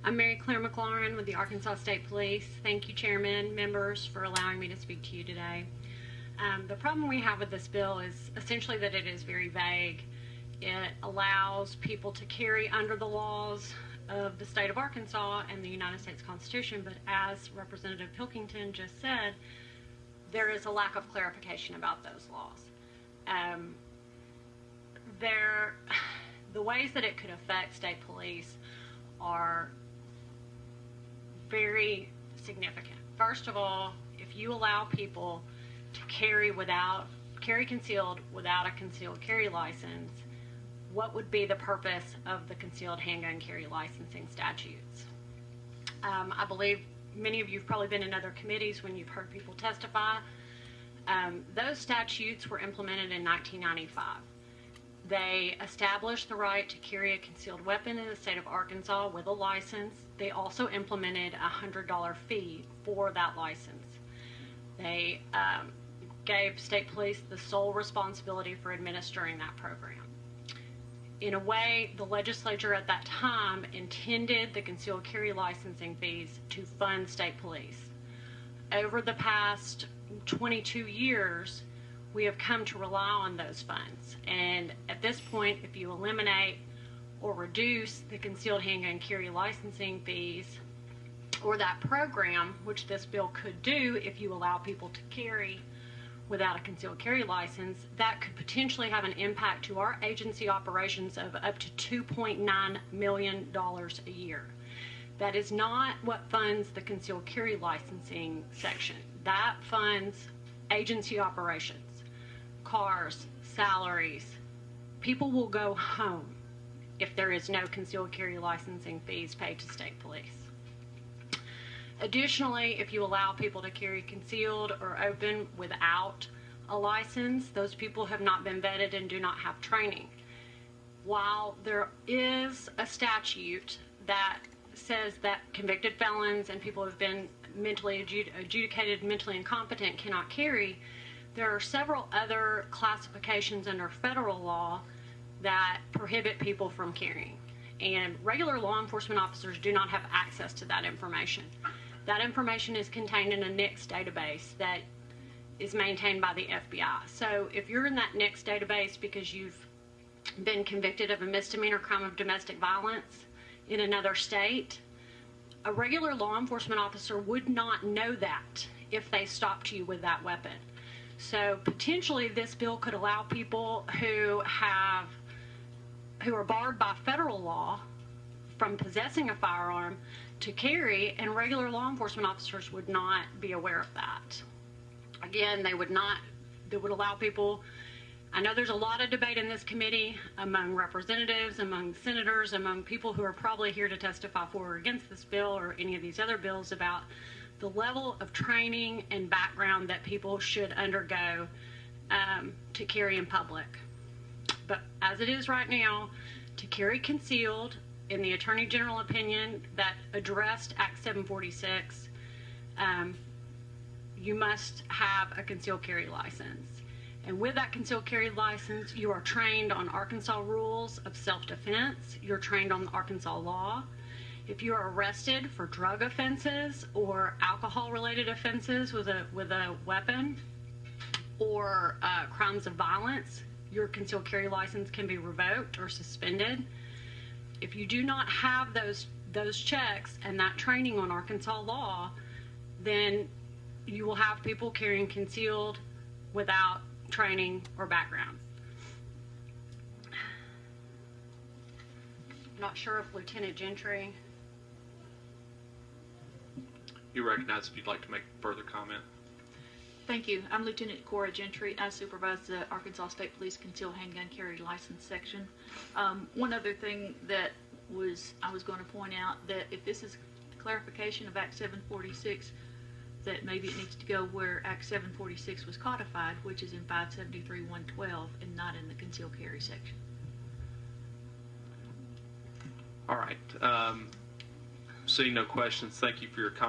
I'm Mary Claire McLaurin with the Arkansas State Police. Thank you, Chairman, members, for allowing me to speak to you today. The problem we have with this bill is essentially that it is very vague. It allows people to carry under the laws of the state of Arkansas and the United States Constitution, but as Representative Pilkington just said, there is a lack of clarification about those laws. The ways that it could affect state police are very significant. First of all, if you allow people to carry concealed without a concealed carry license, what would be the purpose of the concealed handgun carry licensing statutes? I believe many of you have probably been in other committees when you've heard people testify. Those statutes were implemented in 1995. They established the right to carry a concealed weapon in the state of Arkansas with a license. They also implemented a $100 fee for that license. They gave state police the sole responsibility for administering that program. In a way, the legislature at that time intended the concealed carry licensing fees to fund state police. Over the past 22 years, we have come to rely on those funds. And at this point, if you eliminate or reduce the concealed handgun carry licensing fees or that program, which this bill could do if you allow people to carry without a concealed carry license, that could potentially have an impact to our agency operations of up to $2.9 million a year. That is not what funds the concealed carry licensing section. That funds agency operations, cars, salaries. People will go home if there is no concealed carry licensing fees paid to state police. Additionally, if you allow people to carry concealed or open without a license, those people have not been vetted and do not have training. While there is a statute that says that convicted felons and people who have been mentally adjudicated mentally incompetent cannot carry, there are several other classifications under federal law that prohibit people from carrying. And regular law enforcement officers do not have access to that information. That information is contained in a NICS database that is maintained by the FBI. So if you're in that NICS database because you've been convicted of a misdemeanor crime of domestic violence in another state, a regular law enforcement officer would not know that if they stopped you with that weapon. So potentially this bill could allow people who are barred by federal law from possessing a firearm to carry, and regular law enforcement officers would not be aware of that. Again, they would allow people. I know there's a lot of debate in this committee among representatives, among senators, among people who are probably here to testify for or against this bill or any of these other bills about the level of training and background that people should undergo to carry in public. But as it is right now, to carry concealed, in the Attorney General opinion that addressed Act 746, you must have a concealed carry license. And with that concealed carry license, you are trained on Arkansas rules of self-defense. You're trained on the Arkansas law. If you are arrested for drug offenses or alcohol-related offenses with a weapon or crimes of violence, your concealed carry license can be revoked or suspended. If you do not have those checks and that training on Arkansas law, then you will have people carrying concealed without training or background. I'm not sure if Lieutenant Gentry. You recognize if you'd like to make further comment. Thank you. I'm Lieutenant Cora Gentry. I supervise the Arkansas State Police Concealed Handgun Carry License section. One other thing that I was going to point out, that if this is clarification of Act 746, that maybe it needs to go where Act 746 was codified, which is in 573.112 and not in the concealed carry section. All right. Seeing no questions, thank you for your comments.